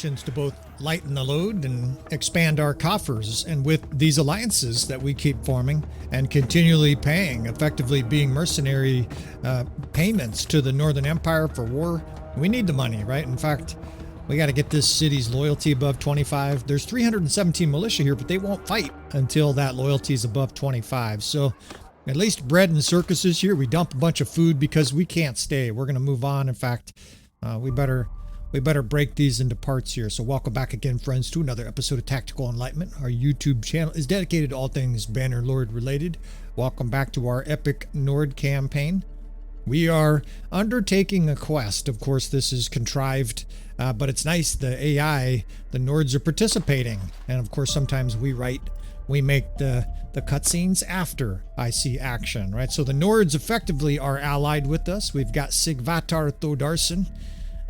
actions to both lighten the load and expand our coffers. And with these alliances that we keep forming and continually paying, effectively being mercenary payments to the Northern Empire for war, we need the money, right? In fact, we got to get this city's loyalty above 25. There's 317 militia here, but they won't fight until that loyalty is above 25. So at least bread and circuses here. We dump a bunch of food because we can't stay. We're going to move on. In fact, we better break these into parts here. So welcome back again, friends, to another episode of Tactical Enlightenment. Our YouTube channel is dedicated to all things Bannerlord related. Welcome back to our Epic Nord campaign. We are undertaking a quest. Of course, this is contrived, but it's nice. The AI, the Nords are participating. And of course, sometimes we make the cutscenes after I see action, right? So the Nords effectively are allied with us. We've got Sigvatar Thodarson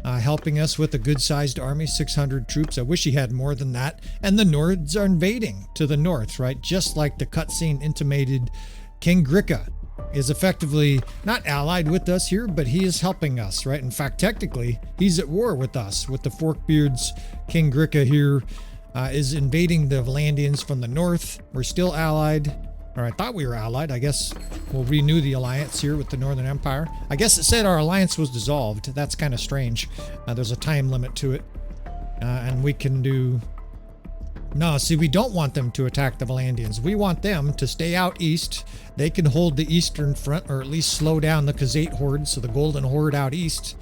helping us with a good-sized army, 600 troops. I wish he had more than that. And the Nords are invading to the north, right? Just like the cutscene intimated, King Gricka is effectively not allied with us here, but he is helping us, right? In fact, technically, he's at war with us, with the Forkbeards. King Gricka here is invading the Vlandians from the north. We're still allied, or I thought we were allied. I guess we'll renew the alliance here with the Northern Empire. I guess it said our alliance was dissolved. That's kind of strange. There's a time limit to it, and we can do... No, see, we don't want them to attack the Vlandians. We want them to stay out east. They can hold the eastern front, or at least slow down the Khazate horde, so the Golden Horde out east.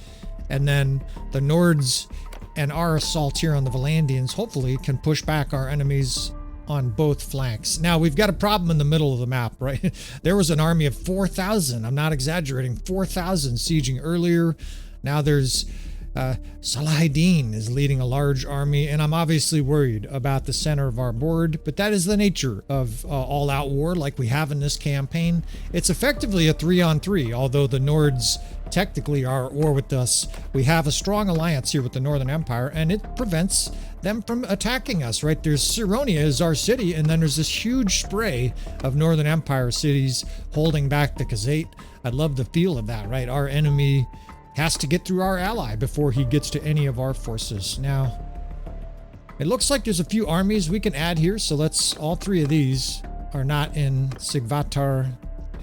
And then the Nords and our assault here on the Vlandians hopefully can push back our enemies on both flanks. Now, we've got a problem in the middle of the map, right? There was an army of 4,000. I'm not exaggerating. 4,000 sieging earlier. Now there's... Salahadin is leading a large army, and I'm obviously worried about the center of our board, but that is the nature of all-out war like we have in this campaign. It's effectively a 3-on-3, although the Nords technically are at war with us. We have a strong alliance here with the Northern Empire, and it prevents them from attacking us, right? There's Sironia is our city, and then there's this huge spray of Northern Empire cities holding back the Khazate. I love the feel of that, right? Our enemy has to get through our ally before he gets to any of our forces. Now, it looks like there's a few armies we can add here, so let's... all three of these are not in Sigvatar,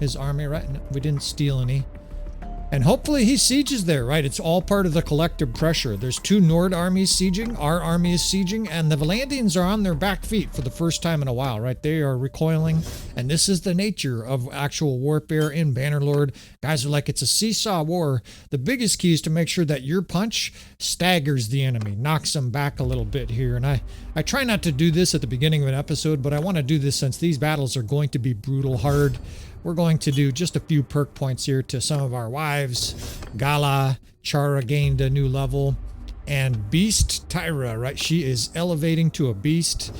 his army, right? We didn't steal any. And hopefully he sieges there, right? It's all part of the collective pressure. There's 2 Nord armies sieging, our army is sieging, and the Vlandians are on their back feet for the first time in a while, right? They are recoiling, and this is the nature of actual warfare in Bannerlord. Guys are like, it's a seesaw war. The biggest key is to make sure that your punch staggers the enemy, knocks them back a little bit here. And I try not to do this at the beginning of an episode, but I want to do this since these battles are going to be brutal hard. We're going to do just a few perk points here to some of our wives. Gala, Chara gained a new level. And Beast Tyra, right? She is elevating to a beast.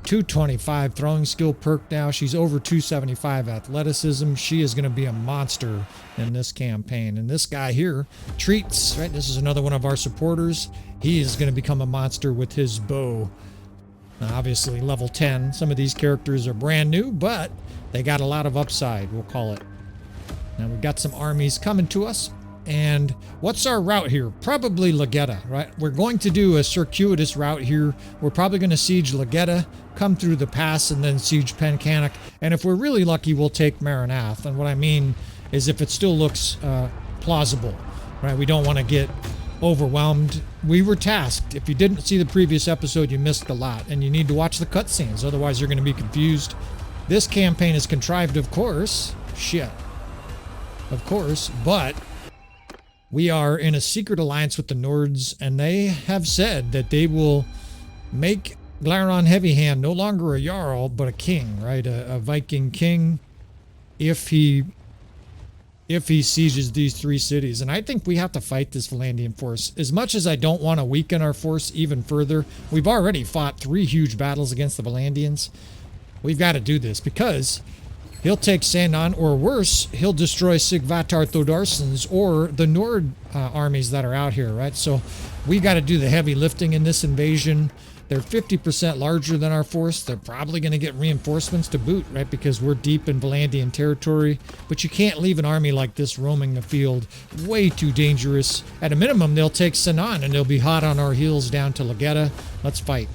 225 throwing skill perk now. She's over 275 athleticism. She is going to be a monster in this campaign. And this guy here, Treats, right? This is another one of our supporters. He is going to become a monster with his bow. Now, obviously, level 10. Some of these characters are brand new, but they got a lot of upside, we'll call it. Now, we've got some armies coming to us. And what's our route here? Probably Legetta, right? We're going to do a circuitous route here. We're probably going to siege Legetta, come through the pass, and then siege Pencanic. And if we're really lucky, we'll take Maranath. And what I mean is if it still looks plausible, right? We don't want to get overwhelmed. We were tasked. If you didn't see the previous episode, you missed a lot. And you need to watch the cutscenes, otherwise you're going to be confused. This campaign is contrived, of course. Shit. Of course, but... we are in a secret alliance with the Nords, and they have said that they will make Glaron Heavyhand no longer a Jarl, but a king, right? A Viking king, if he sieges these 3 cities. And I think we have to fight this Vlandian force. As much as I don't want to weaken our force even further, we've already fought 3 huge battles against the Vlandians. We've got to do this, because he'll take Sandon, or worse, he'll destroy Sigvatar Thodarson's or the Nord armies that are out here, right? So we got to do the heavy lifting in this invasion. They're 50% larger than our force. They're probably going to get reinforcements to boot, right? Because we're deep in Vlandian territory. But you can't leave an army like this roaming the field. Way too dangerous. At a minimum, they'll take Sinan and they'll be hot on our heels down to Legetta. Let's fight.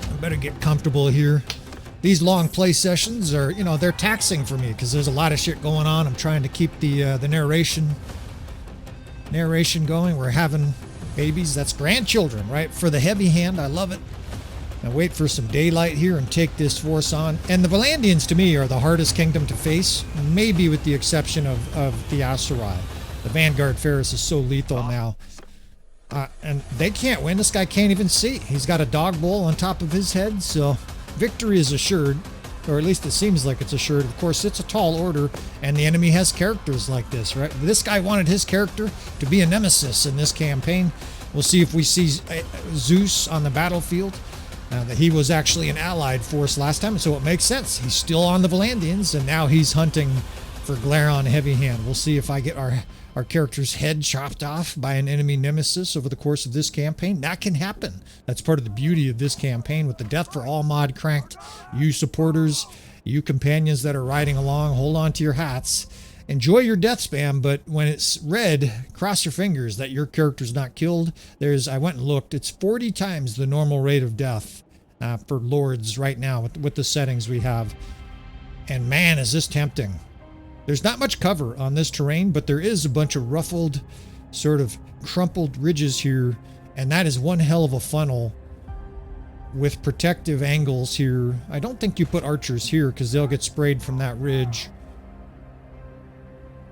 I better get comfortable here. These long play sessions are, you know, they're taxing for me because there's a lot of shit going on. I'm trying to keep the narration going. We're having babies, that's grandchildren, right? For the heavy hand, I love it. Now wait for some daylight here and take this force on. And the Vlandians, to me, are the hardest kingdom to face, maybe with the exception of the Aserai. The Vanguard Ferris is so lethal now. And they can't win. This guy can't even see. He's got a dog bowl on top of his head, so victory is assured. Or at least it seems like it's assured. Of course, it's a tall order, and the enemy has characters like this, right? This guy wanted his character to be a nemesis in this campaign. We'll see if we see Zeus on the battlefield. That he was actually an allied force last time, so it makes sense. He's still on the Vlandians, and now he's hunting for Glaron Heavyhand. We'll see if I get our character's head chopped off by an enemy nemesis over the course of this campaign. That can happen. That's part of the beauty of this campaign with the Death for All mod cranked. You supporters, you companions that are riding along, hold on to your hats. Enjoy your death spam, but when it's red, cross your fingers that your character's not killed. I went and looked, it's 40 times the normal rate of death for Lords right now with the settings we have. And man, is this tempting. There's not much cover on this terrain, but there is a bunch of ruffled, sort of crumpled ridges here, and that is one hell of a funnel with protective angles here. I don't think you put archers here because they'll get sprayed from that ridge.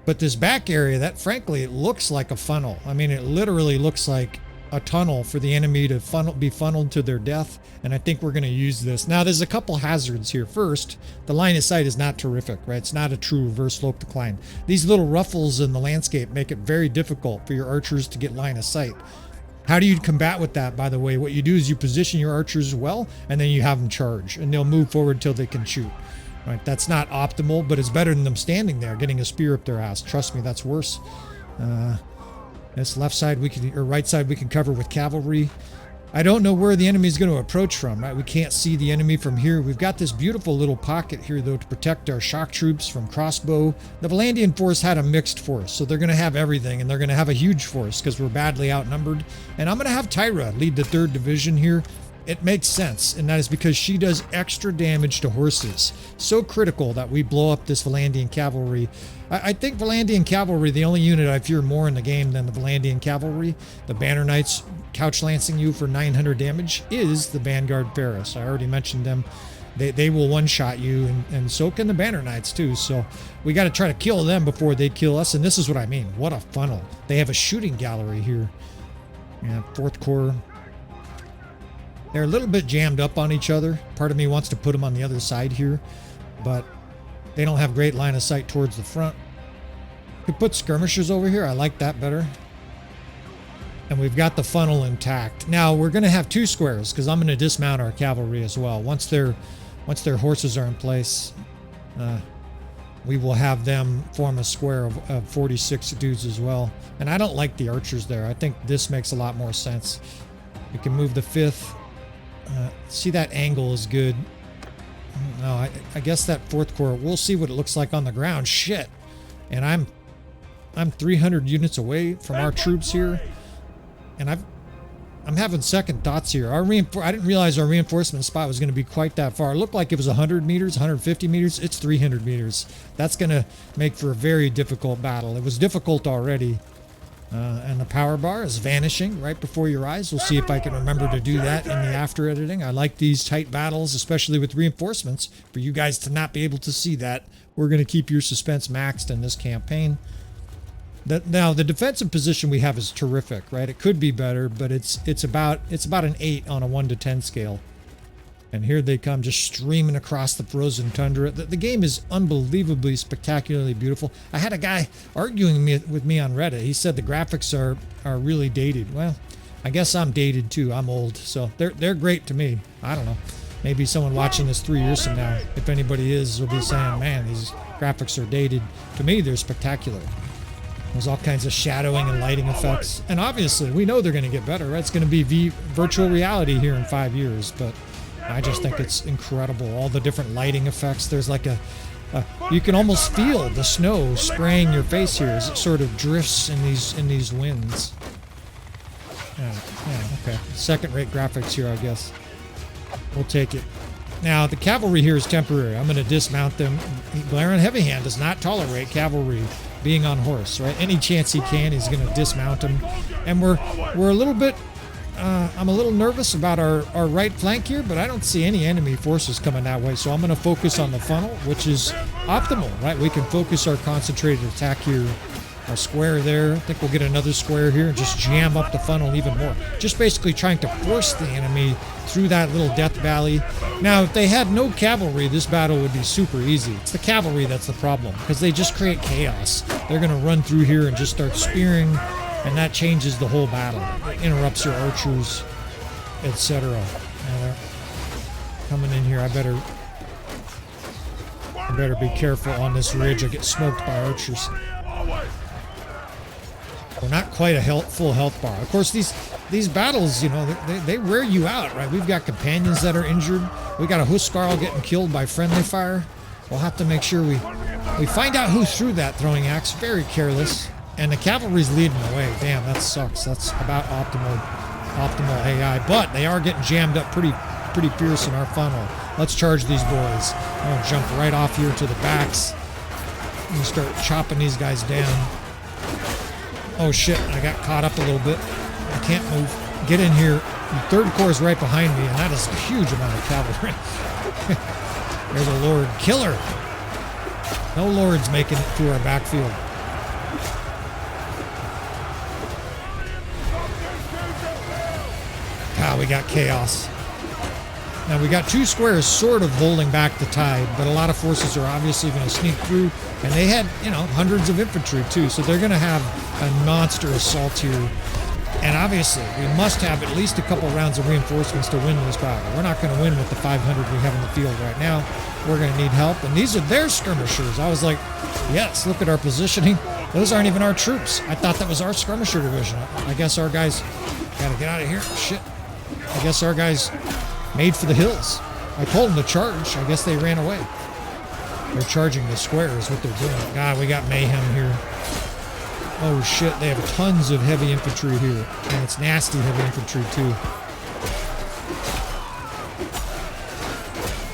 But this back area, that frankly, it looks like a funnel. I mean, it literally looks like a tunnel for the enemy to be funneled to their death, and I think we're going to use this. Now, there's a couple hazards here. First, the line of sight is not terrific, right? It's not a true reverse slope decline. These little ruffles in the landscape make it very difficult for your archers to get line of sight. How do you combat with that, by the way? What you do is you position your archers well, and then you have them charge, and they'll move forward till they can shoot. Right? That's not optimal, but it's better than them standing there getting a spear up their ass. Trust me, that's worse. This left side or right side we can cover with cavalry. I don't know where the enemy is going to approach from, right? We can't see the enemy from here. We've got this beautiful little pocket here, though, to protect our shock troops from crossbow. The Vlandian force had a mixed force, so they're going to have everything, and they're going to have a huge force because we're badly outnumbered. And I'm going to have Tyra lead the 3rd Division here. It makes sense, and that is because she does extra damage to horses. So critical that we blow up this Vlandian cavalry. I think Vlandian cavalry, the only unit I fear more in the game than the Vlandian cavalry, the Banner Knights couch lancing you for 900 damage, is the Vanguard Ferris. I already mentioned them. They will one-shot you, and so can the Banner Knights too. So we got to try to kill them before they kill us, and this is what I mean. What a funnel. They have a shooting gallery here. Yeah, 4th Corps. They're a little bit jammed up on each other. Part of me wants to put them on the other side here, but they don't have great line of sight towards the front. Could put skirmishers over here. I like that better. And we've got the funnel intact. Now we're going to have 2 squares because I'm going to dismount our cavalry as well. Once their horses are in place, we will have them form a square of 46 dudes as well. And I don't like the archers there. I think this makes a lot more sense. We can move the 5th. See, that angle is good. No, I guess that 4th Corps, we'll see what it looks like on the ground. Shit. And I'm 300 units away from our troops here. And I'm having second thoughts here. I didn't realize our reinforcement spot was going to be quite that far. It looked like it was 100 meters, 150 meters. It's 300 meters. That's going to make for a very difficult battle. It was difficult already. And the power bar is vanishing right before your eyes. We'll see if I can remember to do that in the after editing. I like these tight battles, especially with reinforcements. For you guys to not be able to see that, we're going to keep your suspense maxed in this campaign. Now, the defensive position we have is terrific, right? It could be better, but it's about an 8 on a 1 to 10 scale. And here they come, just streaming across the frozen tundra. The game is unbelievably, spectacularly beautiful. I had a guy arguing with me on Reddit. He said the graphics are really dated. Well, I guess I'm dated too. I'm old, so they're great to me. I don't know. Maybe someone watching this 3 years from now, if anybody is, will be saying, man, these graphics are dated. To me, they're spectacular. There's all kinds of shadowing and lighting effects. And obviously, we know they're going to get better, right? It's going to be virtual reality here in 5 years, but I just think it's incredible. All the different lighting effects. There's like you can almost feel the snow spraying your face here as it sort of drifts in these winds. Yeah, okay. Second-rate graphics here, I guess. We'll take it. Now, the cavalry here is temporary. I'm going to dismount them. Glaron Heavyhand does not tolerate cavalry being on horse, right? Any chance he can, he's going to dismount them. And we're a little bit, I'm a little nervous about our right flank here, but I don't see any enemy forces coming that way. So I'm going to focus on the funnel, which is optimal, right? We can focus our concentrated attack here. A square there. I think we'll get another square here and just jam up the funnel even more. Just basically trying to force the enemy through that little death valley. Now, if they had no cavalry, this battle would be super easy. It's the cavalry that's the problem, because they just create chaos. They're going to run through here and just start spearing, and that changes the whole battle. It interrupts your archers, etc. Now they're coming in here. I better be careful on this ridge. I get smoked by archers. We're not quite a full health bar. Of course, these battles, you know, they wear you out, right? We've got companions that are injured. We got a Huskarl getting killed by friendly fire. We'll have to make sure we find out who threw that throwing axe. Very careless. And the cavalry's leading the way. Damn, that sucks. That's about optimal AI. But they are getting jammed up pretty fierce in our funnel. Let's charge these boys. I'm gonna jump right off here to the backs and start chopping these guys down. Oh shit, I got caught up a little bit. I can't move. Get in here. The third corps is right behind me, and that is a huge amount of cavalry. There's a Lord. Killer. No Lords making it through our backfield. God, we got chaos. Now we got two squares sort of holding back the tide, but a lot of forces are obviously going to sneak through, and they had, you know, hundreds of infantry too, so they're going to have a monster assault here. And obviously, we must have at least a couple rounds of reinforcements to win this battle. We're not going to win with the 500 we have in the field right now. We're going to need help, and these are their skirmishers. I was like, yes, look at our positioning. Those aren't even our troops. I thought that was our skirmisher division. I guess our guys got to get out of here. Shit. I guess our guys made for the hills. I told them to charge. I guess they ran away. They're charging the square is what they're doing. God, we got mayhem here. Oh shit, they have tons of heavy infantry here. And it's nasty heavy infantry too.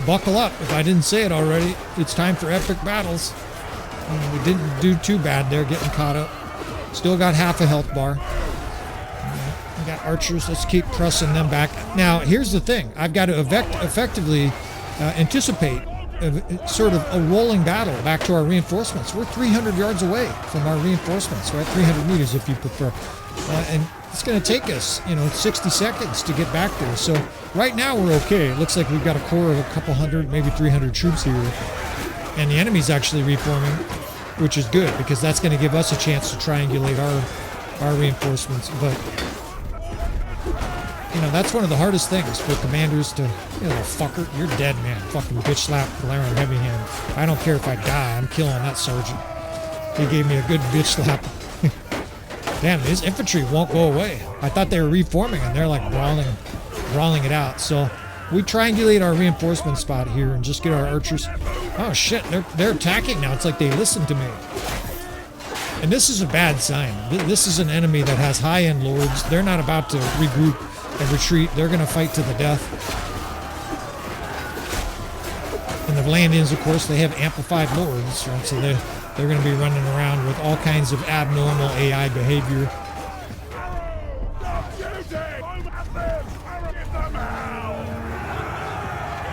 Buckle up. If I didn't say it already, it's time for epic battles. We didn't do too bad there getting caught up. Still got half a health bar. We got archers. Let's keep pressing them back. Now, here's the thing. I've got to effectively anticipate sort of a rolling battle back to our reinforcements. We're 300 yards away from our reinforcements, right? 300 meters if you prefer. And it's going to take us, 60 seconds to get back there. So right now we're okay. It looks like we've got a core of a couple hundred, maybe 300 troops here. And the enemy's actually reforming, which is good because that's going to give us a chance to triangulate our reinforcements. But that's one of the hardest things for commanders to, fucker, you're dead, man. Fucking bitch slap Glaron Heavyhand. I don't care if I die, I'm killing that sergeant. He gave me a good bitch slap. Damn, his infantry won't go away. I thought they were reforming and they're like brawling it out. So we triangulate our reinforcement spot here and just get our archers. Oh shit, they're attacking now. It's like they listened to me. And this is a bad sign. This is an enemy that has high-end lords. They're not about to regroup and retreat. They're going to fight to the death. And the Vlandians, of course, they have amplified lords, right? So they're going to be running around with all kinds of abnormal AI behavior.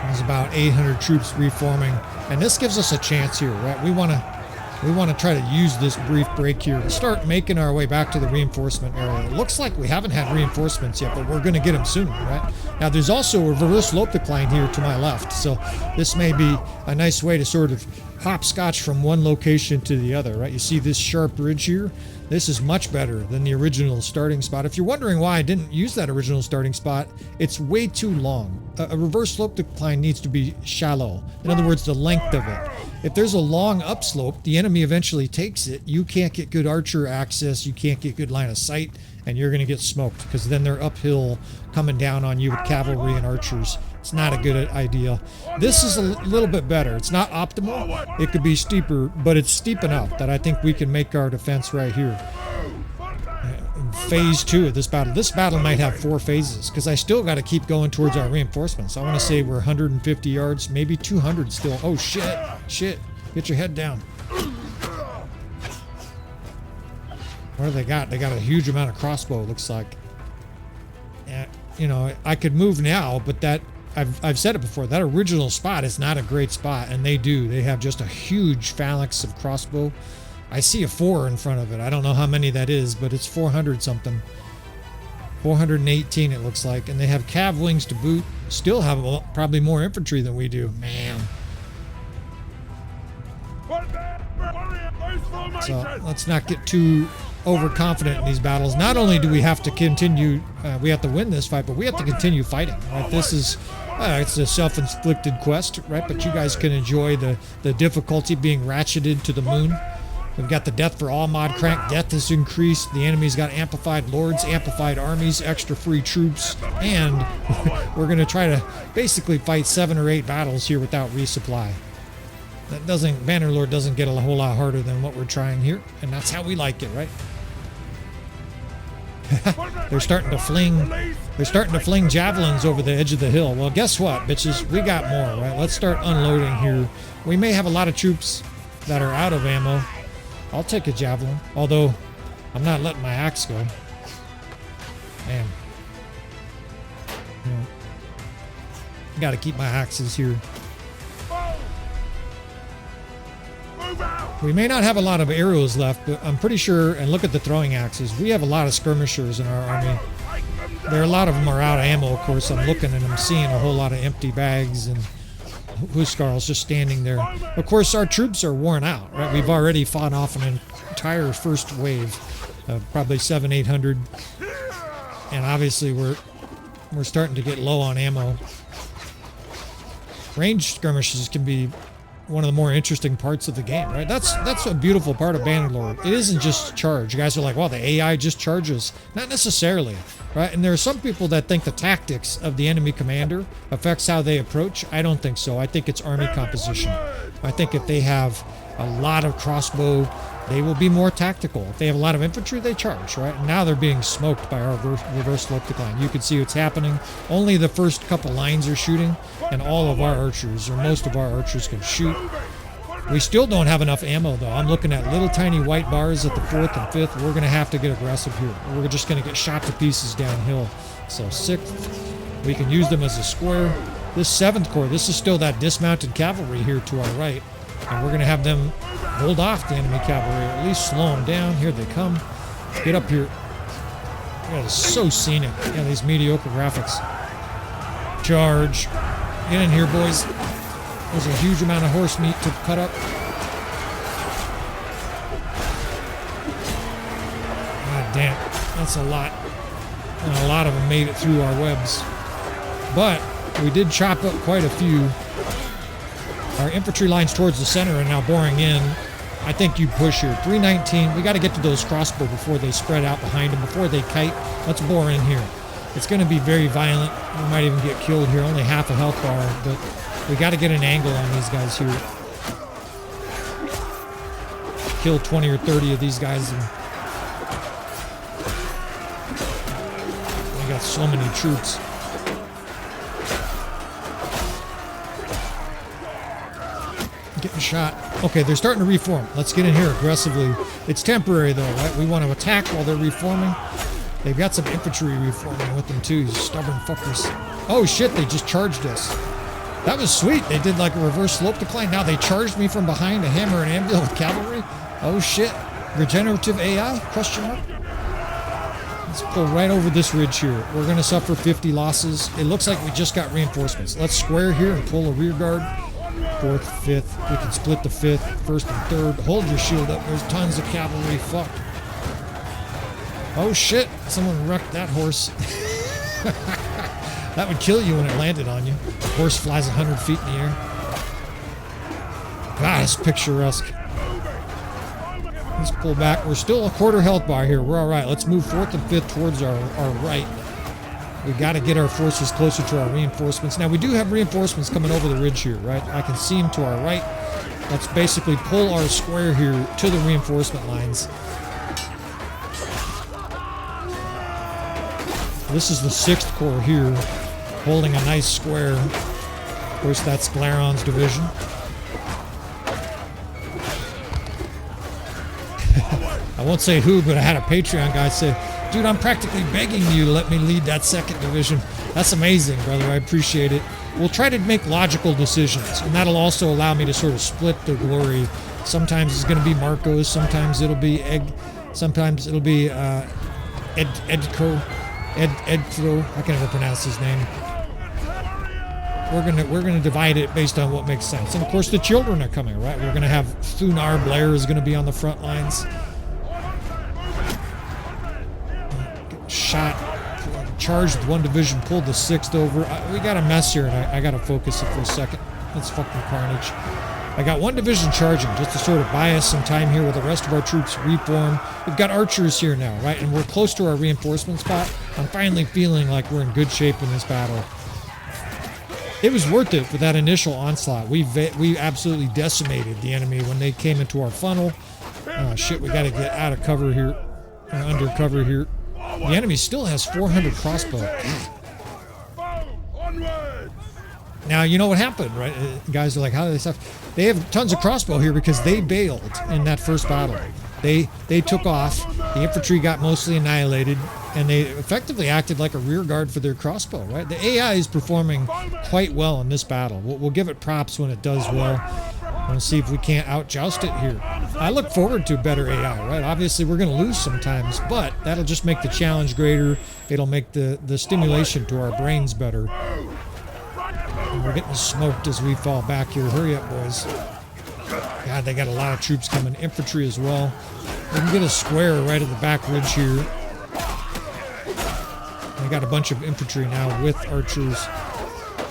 There's about 800 troops reforming, and this gives us a chance here, right? We want to try to use this brief break here to start making our way back to the reinforcement area. It looks like we haven't had reinforcements yet, but we're going to get them soon, right? Now, there's also a reverse slope decline here to my left, so this may be a nice way to sort of hopscotch from one location to the other, right? You see this sharp ridge here? This is much better than the original starting spot. If you're wondering why I didn't use that original starting spot, it's way too long. A reverse slope decline needs to be shallow. In other words, the length of it. If there's a long upslope, the enemy eventually takes it. You can't get good archer access. You can't get good line of sight, and you're going to get smoked because then they're uphill coming down on you with cavalry and archers. It's not a good idea. This is a little bit better. It's not optimal. It could be steeper, but it's steep enough that I think we can make our defense right here. Phase 2 of this battle. This battle might have 4 phases because I still got to keep going towards our reinforcements. I want to say we're 150 yards, maybe 200 still. Oh, shit. Shit. Get your head down. What do they got? They got a huge amount of crossbow, looks like. And, you know, I could move now, but that... I've said it before, that original spot is not a great spot, and they have just a huge phalanx of crossbow. I see a 4 in front of it. I don't know how many that is, but it's 400 something. 418 it looks like, and they have cav wings to boot. Still have probably more infantry than we do. Man. So let's not get too overconfident in these battles. Not only do we have to continue, we have to win this fight, but we have to continue fighting. Right? This is, it's a self-inflicted quest, right? But you guys can enjoy the difficulty being ratcheted to the moon. We've got the death for all mod crank. Death is increased. The enemy's got amplified lords, amplified armies, extra free troops, and we're going to try to basically fight 7 or 8 battles here without resupply. That doesn't, Bannerlord doesn't get a whole lot harder than what we're trying here, and that's how we like it, right? They're starting to fling javelins over the edge of the hill. Well, guess what, bitches? We got more, right? Let's start unloading here. We may have a lot of troops that are out of ammo. I'll take a javelin, although I'm not letting my axe go. Man. Yeah. Got to keep my axes here. We may not have a lot of arrows left, but I'm pretty sure, and look at the throwing axes, we have a lot of skirmishers in our army. There are a lot of them are out of ammo, of course. I'm looking and I'm seeing a whole lot of empty bags and Huskarls just standing there. Of course, our troops are worn out, right? We've already fought off an entire first wave of probably 700-800, and obviously we're starting to get low on ammo. Ranged skirmishes can be one of the more interesting parts of the game, right? That's a beautiful part of Bannerlord. It isn't just charge. You guys are like, well, the AI just charges. Not necessarily, right? And there are some people that think the tactics of the enemy commander affects how they approach. I don't think so. I think it's army composition. I think if they have a lot of crossbow, they will be more tactical. If they have a lot of infantry, they charge, right? And now they're being smoked by our reverse slope decline. You can see what's happening. Only the first couple lines are shooting, and all of our archers, or most of our archers, can shoot. We still don't have enough ammo, though. I'm looking at little tiny white bars at the 4th and 5th. We're going to have to get aggressive here. We're just going to get shot to pieces downhill. So 6th, we can use them as a square. This 7th Corps, this is still that dismounted cavalry here to our right. And we're going to have them hold off the enemy cavalry, or at least slow them down. Here they come. Get up here. That is so scenic. Yeah, these mediocre graphics. Charge. Get in here, boys. There's a huge amount of horse meat to cut up. God damn. That's a lot. And a lot of them made it through our webs. But we did chop up quite a few. Our infantry lines towards the center are now boring in. I think you push here. 319. We got to get to those crossbow before they spread out behind them, before they kite. Let's bore in here. It's going to be very violent. We might even get killed here. Only half a health bar, but we got to get an angle on these guys here. Kill 20 or 30 of these guys. And we got so many troops. Getting shot. Okay, they're starting to reform. Let's get in here aggressively. It's temporary though, right? We want to attack while they're reforming. They've got some infantry reforming with them too, stubborn fuckers. Oh shit, they just charged us. That was sweet. They did like a reverse slope decline. Now they charged me from behind, a hammer and anvil with cavalry. Oh shit. Regenerative AI? Question mark? Let's pull right over this ridge here. We're going to suffer 50 losses. It looks like we just got reinforcements. Let's square here and pull a rear guard. 4th, 5th. We can split the 5th, 1st and 3rd. Hold your shield up. There's tons of cavalry. Fuck. Oh shit, someone wrecked that horse. That would kill you when it landed on you. The horse flies 100 feet in the air. God, it's picturesque. Let's pull back. We're still a quarter health bar here. We're all right. Let's move 4th and 5th towards our right. We got to get our forces closer to our reinforcements. Now, we do have reinforcements coming over the ridge here, right? I can see them to our right. Let's basically pull our square here to the reinforcement lines. This is the 6th Corps here, holding a nice square. Of course, that's Glaron's division. I won't say who, but I had a Patreon guy say, dude, I'm practically begging you to let me lead that 2nd division. That's amazing, brother. I appreciate it. We'll try to make logical decisions, and that'll also allow me to sort of split the glory. Sometimes it's going to be Marcos, sometimes it'll be Egg, sometimes it'll be Edfro. I can never pronounce his name. We're gonna divide it based on what makes sense. And of course the children are coming, right? We're gonna have Thunar Blair is gonna be on the front lines. Shot, charged 1 division, pulled the 6th over. We got a mess here, and I gotta focus it for a second. It's fucking carnage. I got 1 division charging just to sort of buy us some time here while the rest of our troops reform. We've got archers here now, right? And we're close to our reinforcement spot. I'm finally feeling like we're in good shape in this battle. It was worth it for that initial onslaught. We absolutely decimated the enemy when they came into our funnel. Shit, we gotta get out of cover here, under cover here. The enemy still has 400 crossbow. Now, you know what happened, right? Guys are like, how do they stuff? They have tons of crossbow here because they bailed in that first battle. They took off. The infantry got mostly annihilated, and they effectively acted like a rear guard for their crossbow, right? The AI is performing quite well in this battle. We'll give it props when it does well. We'll see if we can't out-joust it here. I look forward to better AI, right? Obviously, we're going to lose sometimes, but that'll just make the challenge greater. It'll make the stimulation to our brains better. And we're getting smoked as we fall back here. Hurry up, boys. God, they got a lot of troops coming. Infantry as well. We can get a square right at the back ridge here. They got a bunch of infantry now with archers.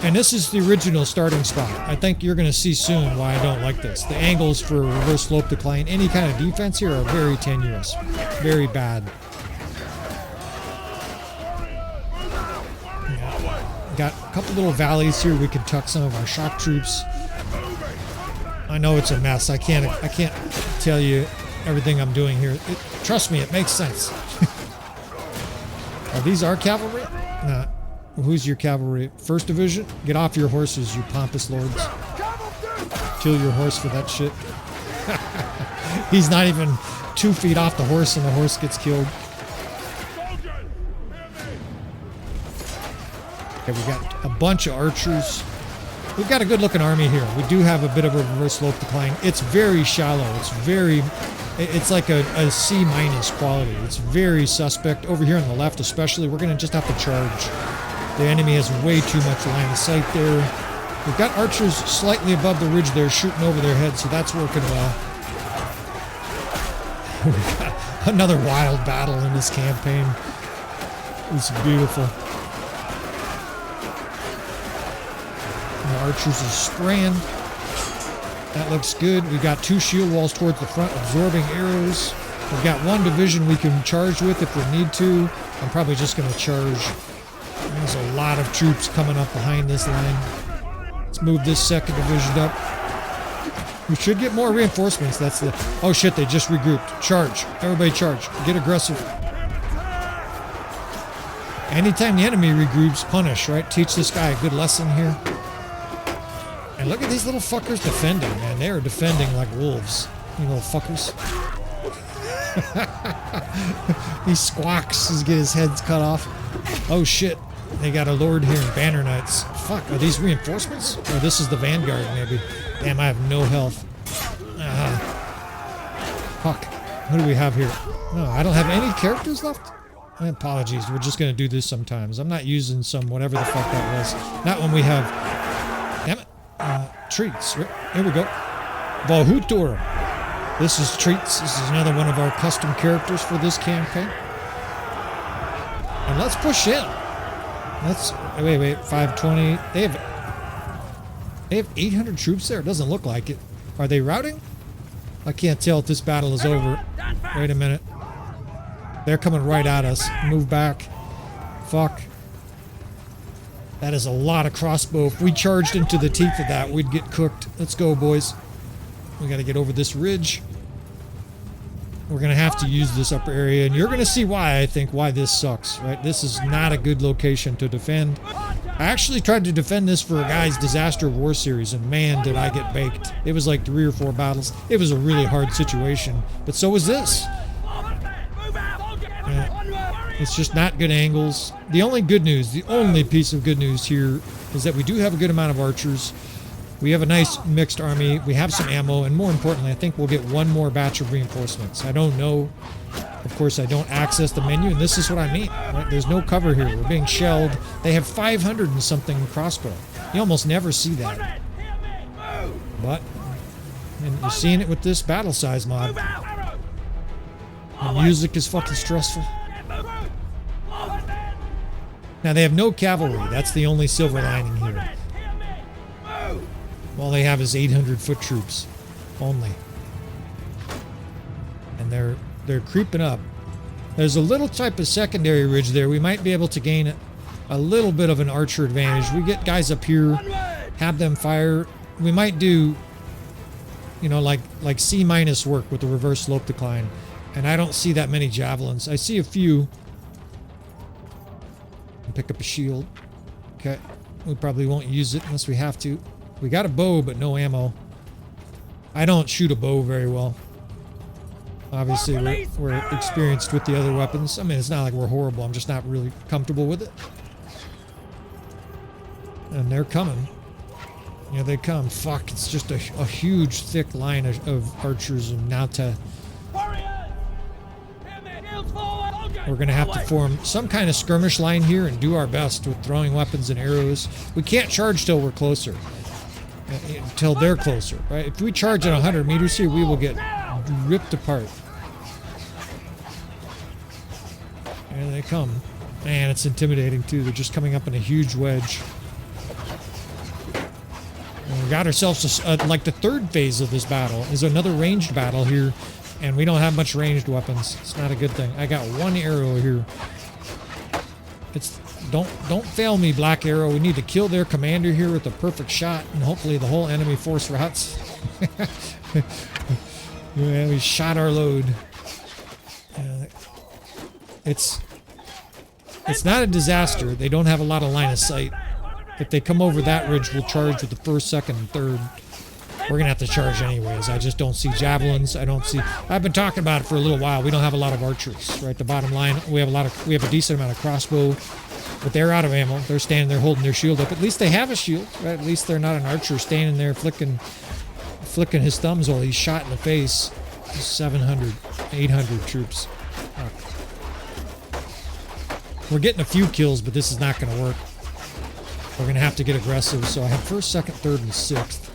And this is the original starting spot. I think you're going to see soon why I don't like this. The angles for reverse slope decline, any kind of defense here are very tenuous. Very bad. Got a couple little valleys here we can tuck some of our shock troops. I know it's a mess. I can't tell you everything I'm doing here. Trust me, it makes sense. Are these our cavalry? Nah. Who's your cavalry? 1st Division? Get off your horses, you pompous lords. Kill your horse for that shit. He's not even 2 feet off the horse and the horse gets killed. Okay, we got a bunch of archers. We've got a good looking army here. We do have a bit of a reverse slope decline. It's very shallow. It's like a C- quality. It's very suspect. Over here on the left especially, we're gonna just have to charge. The enemy has way too much line of sight there. We've got archers slightly above the ridge there shooting over their heads, so that's working well. We've got another wild battle in this campaign. It's beautiful. The archers are spraying. That looks good. We've got 2 shield walls towards the front, absorbing arrows. We've got 1 division we can charge with if we need to. I'm probably just going to charge. There's a lot of troops coming up behind this line. Let's move this 2nd division up. We should get more reinforcements. That's the... Oh shit, they just regrouped. Charge. Everybody charge. Get aggressive. Anytime the enemy regroups, punish, right? Teach this guy a good lesson here. And look at these little fuckers defending, man. They are defending like wolves. You little fuckers. He squawks to get his heads cut off. Oh shit. They got a lord here in Banner Knights. Fuck, are these reinforcements? Or this is the Vanguard, maybe. Damn, I have no health. Fuck. What do we have here? No, I don't have any characters left? My apologies. We're just going to do this sometimes. I'm not using some whatever the fuck that was. Not when we have... Damn it. treats. Here we go. Valhutur. This is treats. This is another one of our custom characters for this campaign. And let's push in. Let's wait. 520. They have 800 troops there. It doesn't look like it. Are they routing? I can't tell if this battle is over. Wait a minute. They're coming right at us. Move back. Fuck. That is a lot of crossbow. If we charged into the teeth of that, we'd get cooked. Let's go, boys. We got to get over this ridge. We're going to have to use this upper area, and you're going to see why, I think, why this sucks, right? This is not a good location to defend. I actually tried to defend this for a guy's Disaster War series, and man, did I get baked. It was like 3 or 4 battles. It was a really hard situation, but so was this. It's just not good angles. The only good news, the only piece of good news here is that we do have a good amount of archers. We have a nice mixed army. We have some ammo, and more importantly, I think we'll get one more batch of reinforcements. I don't know. Of course, I don't access the menu, and this is what I mean. Right? There's no cover here. We're being shelled. They have 500 and something crossbow. You almost never see that. But, and you're seeing it with this Battlesize mod. The music is fucking stressful. Now, they have no cavalry. That's the only silver lining here. All they have is 800 foot troops only. And they're creeping up. There's a little type of secondary ridge there. We might be able to gain a little bit of an archer advantage. We get guys up here, have them fire. We might do, you know, like C- work with the reverse slope decline. And I don't see that many javelins. I see a few. Pick up a shield. Okay. We probably won't use it unless we have to. We got a bow, but no ammo. I don't shoot a bow very well. Obviously, we're experienced with the other weapons. I mean, it's not like we're horrible. I'm just not really comfortable with it. And they're coming. Yeah, they come. Fuck, it's just a huge, thick line of archers and now to... We're going to have to form some kind of skirmish line here and do our best with throwing weapons and arrows. We can't charge till we're closer. Until they're closer, right? If we charge at 100 meters here, we will get ripped apart. There they come. Man, it's intimidating too. They're just coming up in a huge wedge. And we got ourselves like the third phase of this battle is another ranged battle here. And we don't have much ranged weapons. It's not a good thing. I got one arrow here. It's don't fail me, Black Arrow. We need to kill their commander here with a perfect shot, and hopefully the whole enemy force routes. Yeah, we shot our load. It's not a disaster. They don't have a lot of line of sight. If they come over that ridge, we'll charge with the first, second, and third. We're going to have to charge anyways. I just don't see javelins. I don't see... I've been talking about it for a little while. We don't have a lot of archers, right? The bottom line, we have a decent amount of crossbow, but they're out of ammo. They're standing there holding their shield up. At least they have a shield, right? At least they're not an archer standing there flicking his thumbs while he's shot in the face. 700, 800 troops. We're getting a few kills, but this is not going to work. We're going to have to get aggressive. So I have first, second, third, and sixth.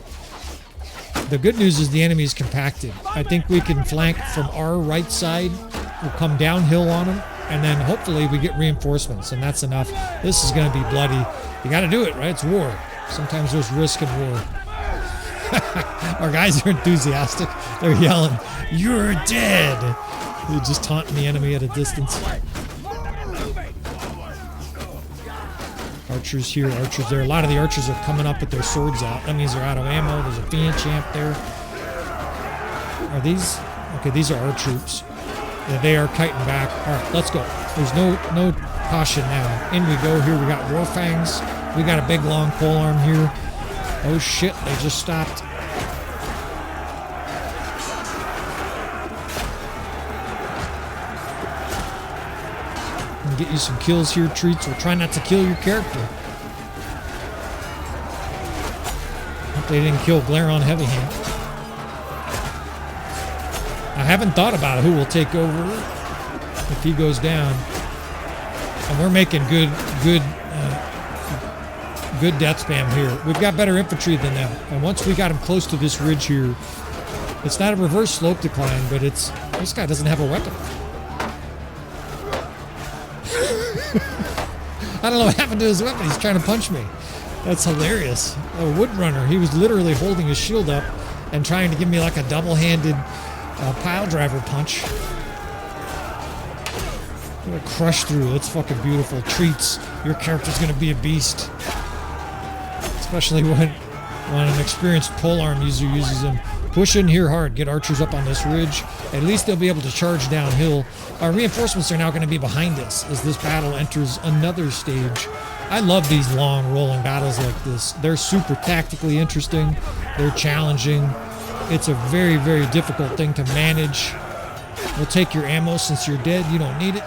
The good news is the enemy is compacted. I think we can flank from our right side. We'll come downhill on them, and then hopefully we get reinforcements, and that's enough. This is going to be bloody. You got to do it, right? It's war. Sometimes there's risk in war. Our guys are enthusiastic. They're yelling, "You're dead!" They're just taunting the enemy at a distance. Archers here, archers there. A lot of the archers are coming up with their swords out. That means they're out of ammo. There's a Fiend Champ there. Are these? Okay, these are our troops. Yeah, they are kiting back. All right, let's go. There's no caution now. In we go here. We got Warfangs. We got a big long polearm here. Oh shit, they just stopped. Get you some kills here, Treats. We'll try not to kill your character. Hope they didn't kill Glaron Heavyhand. I haven't thought about who will take over if he goes down. And we're making good good death spam here. We've got better infantry than them. And once we got them close to this ridge here, it's not a reverse slope decline, but it's, this guy doesn't have a weapon. I don't know what happened to his weapon. He's trying to punch me. That's hilarious. A wood runner. He was literally holding his shield up and trying to give me like a double-handed pile driver punch. Gonna crush through. It's fucking beautiful. Treats. Your character's gonna be a beast. Especially when an experienced polearm user uses them. Push in here hard. Get archers up on this ridge. At least they'll be able to charge downhill. Our reinforcements are now going to be behind us as this battle enters another stage. I love these long rolling battles like this. They're super tactically interesting. They're challenging. It's a very, very difficult thing to manage. We'll take your ammo since you're dead. You don't need it.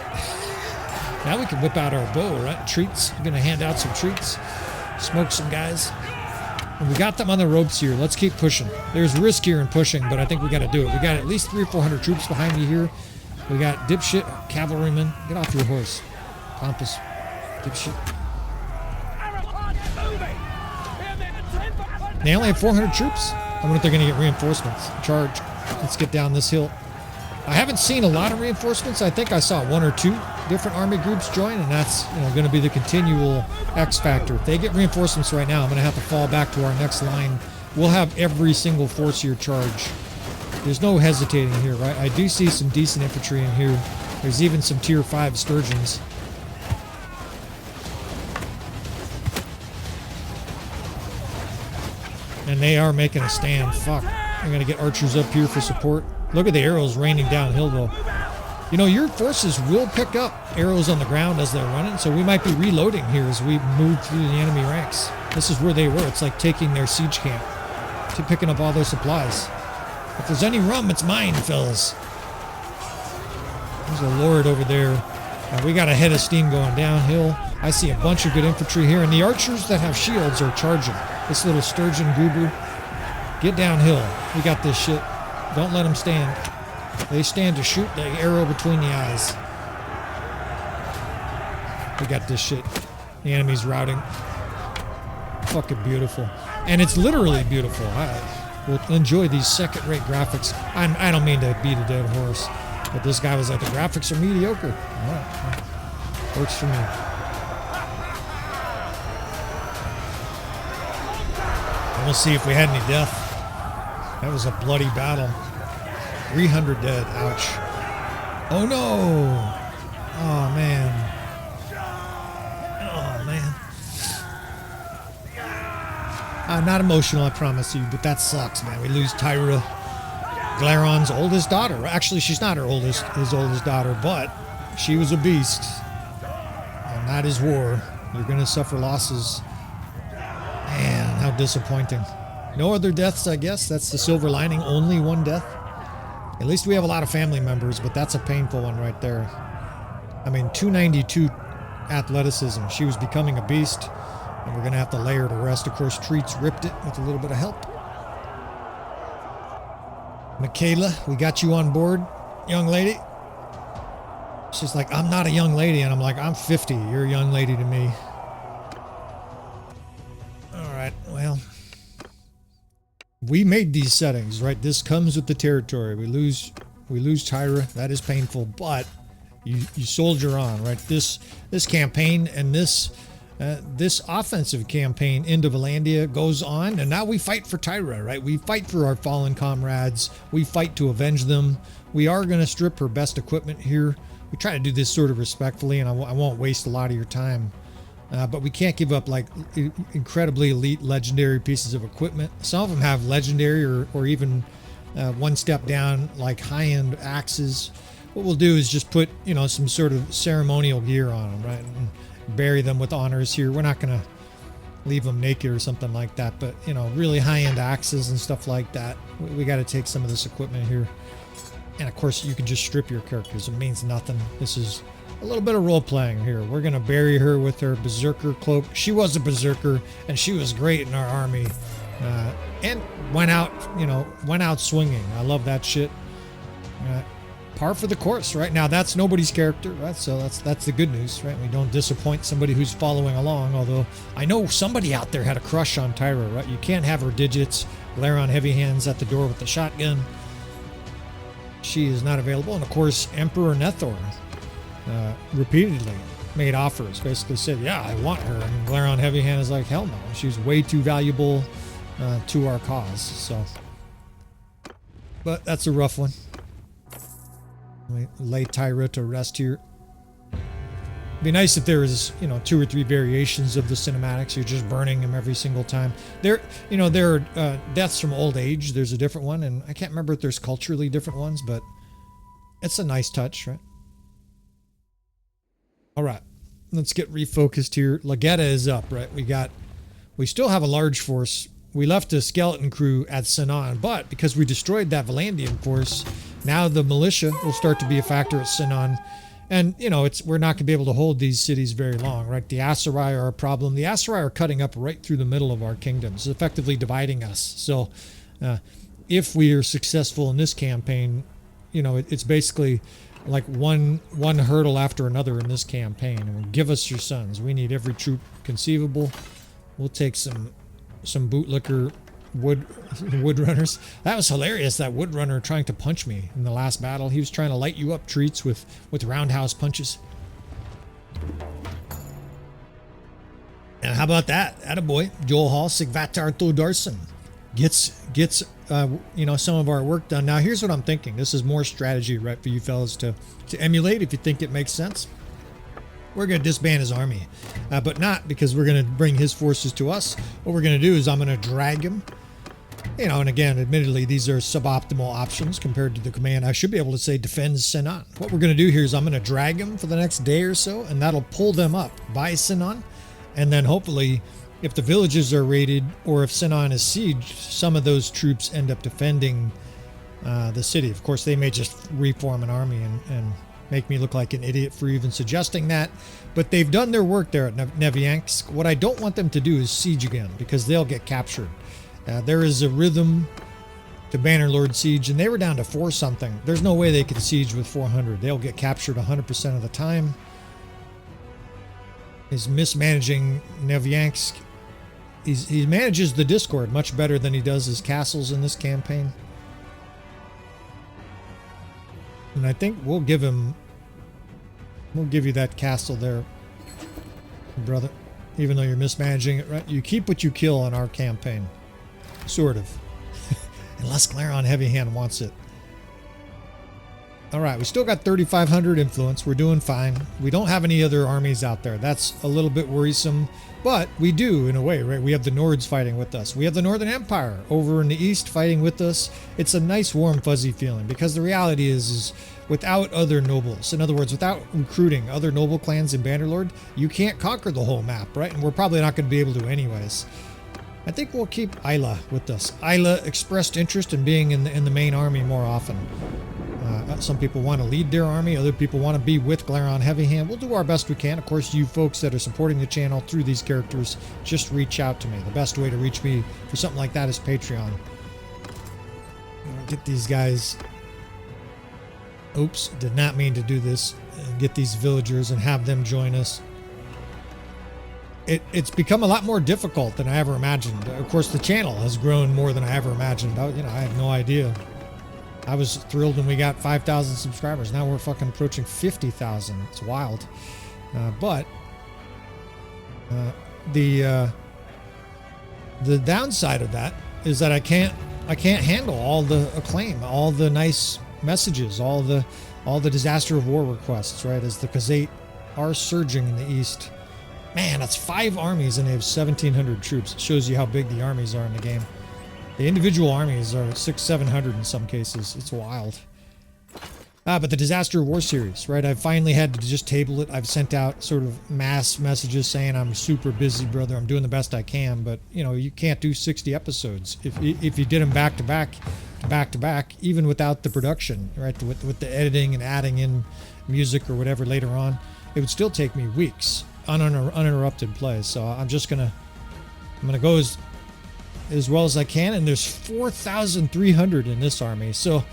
Now we can whip out our bow, right? Treats. I'm going to hand out some treats. Smoke some guys. And we got them on the ropes here. Let's keep pushing. There's risk here in pushing, but I think we got to do it. We got at least 300 or 400 troops behind me here. We got dipshit cavalrymen. Get off your horse. Pompous dipshit. They only have 400 troops. I wonder if they're going to get reinforcements. Charge. Let's get down this hill. I haven't seen a lot of reinforcements. I think I saw 1 or 2 different army groups join, and that's going to be the continual X factor. If they get reinforcements right now, I'm going to have to fall back to our next line. We'll have every single force here charge. There's no hesitating here, right? I do see some decent infantry in here. There's even some tier 5 sturgeons. And they are making a stand. Fuck. I'm going to get archers up here for support. Look at the arrows raining downhill, though. You know, your forces will pick up arrows on the ground as they're running, so we might be reloading here as we move through the enemy ranks. This is where they were. It's like taking their siege camp to picking up all their supplies. If there's any rum, it's mine, fellas. There's a lord over there. We got a head of steam going downhill. I see a bunch of good infantry here, and the archers that have shields are charging. This little sturgeon goober. Get downhill. We got this shit. Don't let them stand. They stand to shoot the arrow between the eyes. We got this shit. The enemy's routing. Fucking beautiful. And it's literally beautiful. We'll enjoy these second-rate graphics. I don't mean to beat a dead horse, but this guy was like, the graphics are mediocre. All right. Works for me. And we'll see if we had any death. That was a bloody battle. 300 dead. Ouch. Oh no! Oh man. Oh man. I'm not emotional, I promise you, but that sucks, man. We lose Tyra, Glaron's oldest daughter. Actually, she's not his oldest daughter, but she was a beast. And that is war. You're gonna suffer losses. Man, how disappointing. No other deaths, I guess. That's the silver lining. Only 1 death. At least we have a lot of family members, but that's a painful one right there. I mean, 292 athleticism. She was becoming a beast, and we're going to have to lay her to rest. Of course, Treats ripped it with a little bit of help. Michaela, we got you on board, young lady. She's like, I'm not a young lady, and I'm like, I'm 50. You're a young lady to me. All right, well... we made these settings, right? This comes with the territory. We lose Tyra. That is painful, but you soldier on, right? This campaign and this offensive campaign into Vlandia goes on, and now we fight for Tyra, right? We fight for our fallen comrades. We fight to avenge them. We are going to strip her best equipment here. We try to do this sort of respectfully, and I won't waste a lot of your time. But we can't give up like incredibly elite legendary pieces of equipment. Some of them have legendary or even 1 step down like high-end axes. What we'll do is just put, some sort of ceremonial gear on them, right? And bury them with honors here. We're not going to leave them naked or something like that, but really high-end axes and stuff like that. We got to take some of this equipment here. And of course, you can just strip your characters. It means nothing. This is a little bit of role-playing here. We're going to bury her with her berserker cloak. She was a berserker, and she was great in our army. And went out swinging. I love that shit. par for the course, right? Now that's nobody's character, right? So that's the good news, right? We don't disappoint somebody who's following along, although I know somebody out there had a crush on Tyra, right? You can't have her digits. Glaron Heavyhand's at the door with the shotgun. She is not available. And of course, Emperor Nethor repeatedly made offers, basically said, yeah, I want her. And Glaron Heavyhand is like, hell no. She's way too valuable to our cause. So, but that's a rough one. Lay Tyra to rest here. It'd be nice if there was, 2 or 3 variations of the cinematics. You're just burning them every single time. There are deaths from old age. There's a different one, and I can't remember if there's culturally different ones, but it's a nice touch, right? All right, let's get refocused here. Legetta is up, right? We still have a large force. We left a skeleton crew at Sinan, but because we destroyed that Vlandian force, now the militia will start to be a factor at Sinan. And, we're not going to be able to hold these cities very long, right? The Aserai are a problem. The Aserai are cutting up right through the middle of our kingdoms, effectively dividing us. So if we are successful in this campaign, it's basically like one hurdle after another in this campaign. And give us your sons. We need every troop conceivable. We'll take some bootlicker wood runners. That was hilarious, that wood runner trying to punch me in the last battle. He was trying to light you up treats with roundhouse punches. And how about that? Attaboy. Joel Hall, Sigvatar Thodarson gets some of our work done. Now here's what I'm thinking. This is more strategy, right, for you fellas to emulate if you think it makes sense. We're going to disband his army, but not because we're going to bring his forces to us. What we're going to do is I'm going to drag him. And again, admittedly, these are suboptimal options compared to the command. I should be able to say defend Sinan. What we're going to do here is I'm going to drag him for the next day or so, and that'll pull them up by Sinan. And then hopefully, if the villages are raided or if Sinan is sieged, some of those troops end up defending the city. Of course, they may just reform an army and make me look like an idiot for even suggesting that, but they've done their work there at Nevyansk. What I don't want them to do is siege again, because they'll get captured. There is a rhythm to Bannerlord siege, and they were down to 4 something. There's no way they can siege with 400. They'll get captured 100% of the time. He's mismanaging Nevyansk. He manages the Discord much better than he does his castles in this campaign. And I think we'll give you that castle there, brother, even though you're mismanaging it, right? You keep what you kill on our campaign. Sort of. Unless Glaron Heavyhand wants it. All right, we still got 3,500 influence. We're doing fine. We don't have any other armies out there. That's a little bit worrisome, but we do in a way, right? We have the Nords fighting with us. We have the Northern Empire over in the east fighting with us. It's a nice, warm, fuzzy feeling, because the reality is without other nobles, in other words, without recruiting other noble clans in Bannerlord, you can't conquer the whole map, right? And we're probably not going to be able to anyways. I think we'll keep Isla with us. Isla expressed interest in being in the main army more often. Some people want to lead their army. Other people want to be with Glaron Heavyhand. We'll do our best we can. Of course, you folks that are supporting the channel through these characters, just reach out to me. The best way to reach me for something like that is Patreon. Get these guys... Oops, did not mean to do this. Get these villagers and have them join us. It's become a lot more difficult than I ever imagined. Of course, the channel has grown more than I ever imagined. I had no idea. I was thrilled when we got 5,000 subscribers. Now we're fucking approaching 50,000. It's wild. But the downside of that is that I can't handle all the acclaim, all the nice messages, all the disaster of war requests, right? As the Khazate are surging in the east. Man, that's 5 armies and they have 1,700 troops. It shows you how big the armies are in the game. The individual armies are 600-700 in some cases. It's wild. But the Disaster War series, right? I've finally had to just table it. I've sent out sort of mass messages saying I'm super busy, brother. I'm doing the best I can, but you can't do 60 episodes if you did them back to back, even without the production, right? With the editing and adding in music or whatever later on, it would still take me weeks uninterrupted play. So I'm gonna go as well as I can, and there's 4,300 in this army. So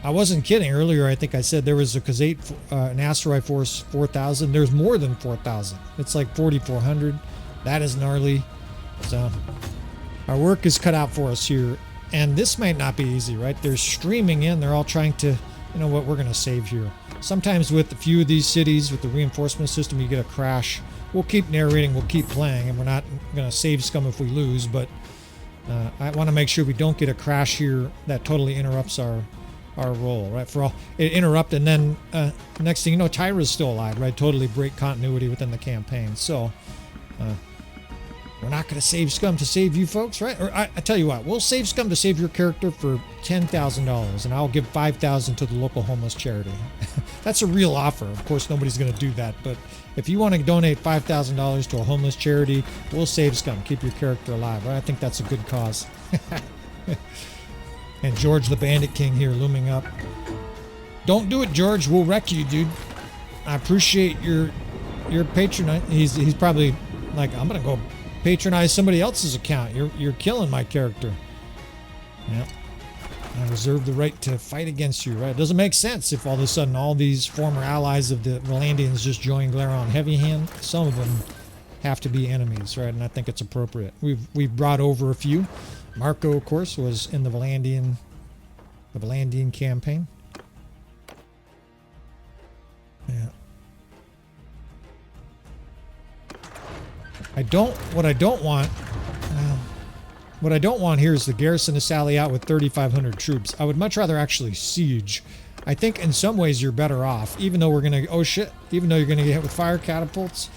I wasn't kidding. Earlier, I think I said there was a Khazate, an Aserai force 4,000. There's more than 4,000. It's like 4,400. That is gnarly. So our work is cut out for us here. And this might not be easy, right? They're streaming in. They're all trying to, you know what, we're going to save here. Sometimes with a few of these cities, with the reinforcement system, you get a crash. We'll keep narrating, we'll keep playing, and we're not going to save scum if we lose, but I want to make sure we don't get a crash here that totally interrupts our role, right? For all it interrupt, and then next thing you know, Tyra's still alive, right? Totally break continuity within the campaign. So we're not going to save scum to save you folks, right? Or I tell you what, we'll save scum to save your character for $10,000, and I'll give $5,000 to the local homeless charity. That's a real offer. Of course, nobody's going to do that, but if you want to donate $5,000 to a homeless charity, we'll save scum. Keep your character alive. Right? I think that's a good cause. And George the Bandit King here looming up. Don't do it, George. We'll wreck you, dude. I appreciate your patronage. He's probably like, I'm gonna go patronize somebody else's account. You're killing my character. Yeah. I reserve the right to fight against you, right? It doesn't make sense if all of a sudden all these former allies of the Vlandians just join Glaron Heavyhand. Some of them have to be enemies, right? And I think it's appropriate. We've brought over a few. Marco, of course, was in the Vlandian campaign. Yeah. What I don't want here is the garrison to sally out with 3,500 troops. I would much rather actually siege. I think in some ways you're better off, even though we're gonna, oh shit, even though you're gonna get hit with fire catapults.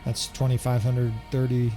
That's 2,530.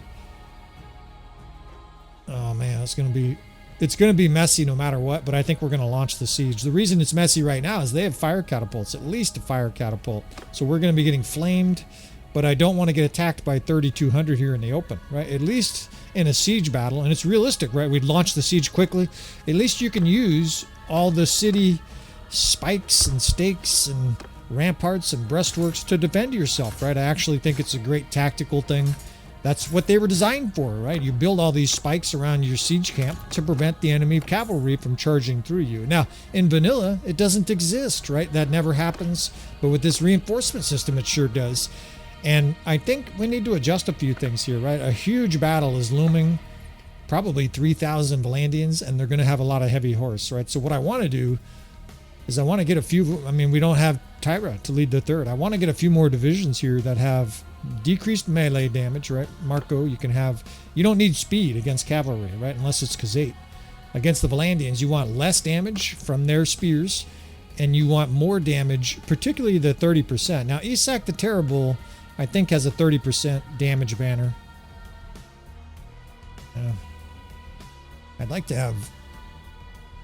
Oh man, it's gonna be messy no matter what, but I think we're gonna launch the siege. The reason it's messy right now is they have fire catapults, at least a fire catapult. So we're gonna be getting flamed, but I don't want to get attacked by 3,200 here in the open, right? At least in a siege battle, and it's realistic, right? We'd launch the siege quickly. At least you can use all the city spikes and stakes and ramparts and breastworks to defend yourself, right? I actually think it's a great tactical thing. That's what they were designed for, right? You build all these spikes around your siege camp to prevent the enemy cavalry from charging through you. Now, in vanilla, it doesn't exist, right? That never happens. But with this reinforcement system, it sure does. And I think we need to adjust a few things here, right? A huge battle is looming, probably 3,000 Vlandians, and they're going to have a lot of heavy horse, right? So what I want to do is I want to get a few, I mean, we don't have Tyra to lead the third. I want to get a few more divisions here that have decreased melee damage, right? Marco, you don't need speed against cavalry, right? Unless it's Khazate. Against the Vlandians, you want less damage from their spears, and you want more damage, particularly the 30%. Now, Isak the Terrible, I think, has a 30% damage banner. I'd like to have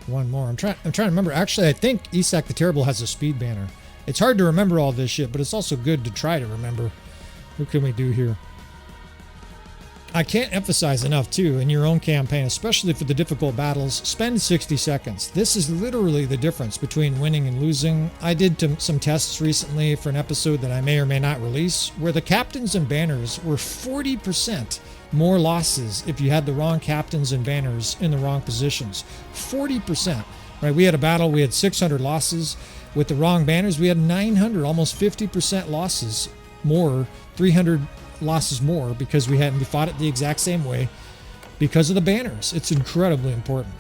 one more. I'm trying to remember. Actually, I think Isak the Terrible has a speed banner. It's hard to remember all this shit, but it's also good to try to remember. What can we do here? I can't emphasize enough, too, in your own campaign, especially for the difficult battles, spend 60 seconds. This is literally the difference between winning and losing. I did some tests recently for an episode that I may or may not release, where the captains and banners were 40% more losses if you had the wrong captains and banners in the wrong positions. 40%. Right? We had a battle, we had 600 losses. With the wrong banners, we had 900, almost 50% losses more, 300 losses more, because we fought it the exact same way because of the banners. It's incredibly important.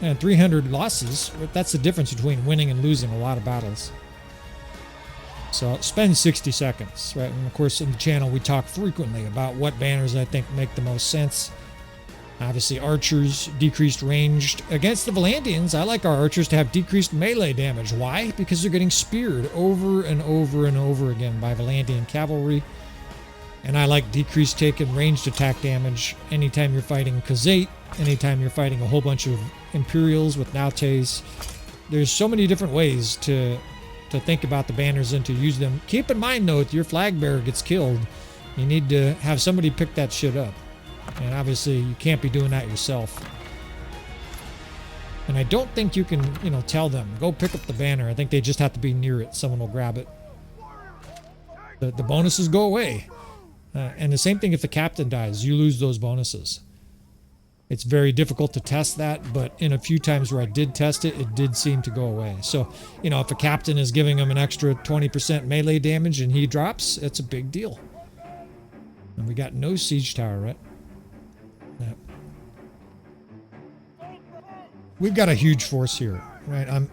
And 300 losses, that's the difference between winning and losing a lot of battles. So spend 60 seconds, right? And of course, in the channel, we talk frequently about what banners I think make the most sense. Obviously, archers, decreased ranged. Against the Vlandians, I like our archers to have decreased melee damage. Why? Because they're getting speared over and over and over again by Vlandian cavalry. And I like decreased take and ranged attack damage anytime you're fighting Khazate, anytime you're fighting a whole bunch of Imperials with Nautes. There's so many different ways to think about the banners and to use them. Keep in mind, though, if your flag bearer gets killed, you need to have somebody pick that shit up. And obviously, you can't be doing that yourself. And I don't think you can, tell them, go pick up the banner. I think they just have to be near it. Someone will grab it. The bonuses go away. And the same thing if the captain dies, you lose those bonuses. It's very difficult to test that, but in a few times where I did test it, it did seem to go away. So, you know, if a captain is giving him an extra 20% melee damage and he drops, it's a big deal. And we got no siege tower, right? Yeah. We've got a huge force here, right? I'm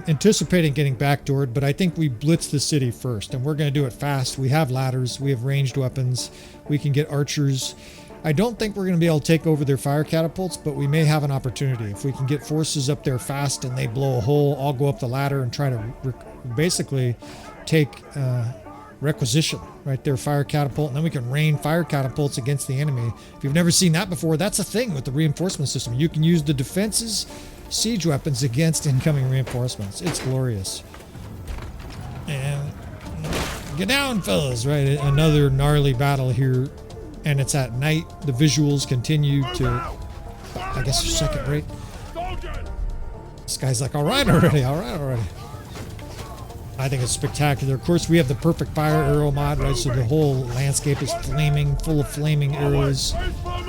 anticipating getting backdoored, but I think we blitz the city first, and we're going to do it fast. We have ladders, we have ranged weapons, we can get archers. I don't think we're going to be able to take over their fire catapults, but we may have an opportunity. If we can get forces up there fast and they blow a hole, I'll go up the ladder and try to basically take requisition, right, their fire catapult, and then we can rain fire catapults against the enemy. If you've never seen that before, that's a thing with the reinforcement system. You can use the defense's siege weapons against incoming reinforcements. It's glorious. And get down, fellas, right? Another gnarly battle here. And it's at night. The visuals continue to, I guess, second rate. This guy's like, all right already. I think it's spectacular. Of course, we have the perfect fire arrow mod, right? So the whole landscape is flaming, full of flaming arrows.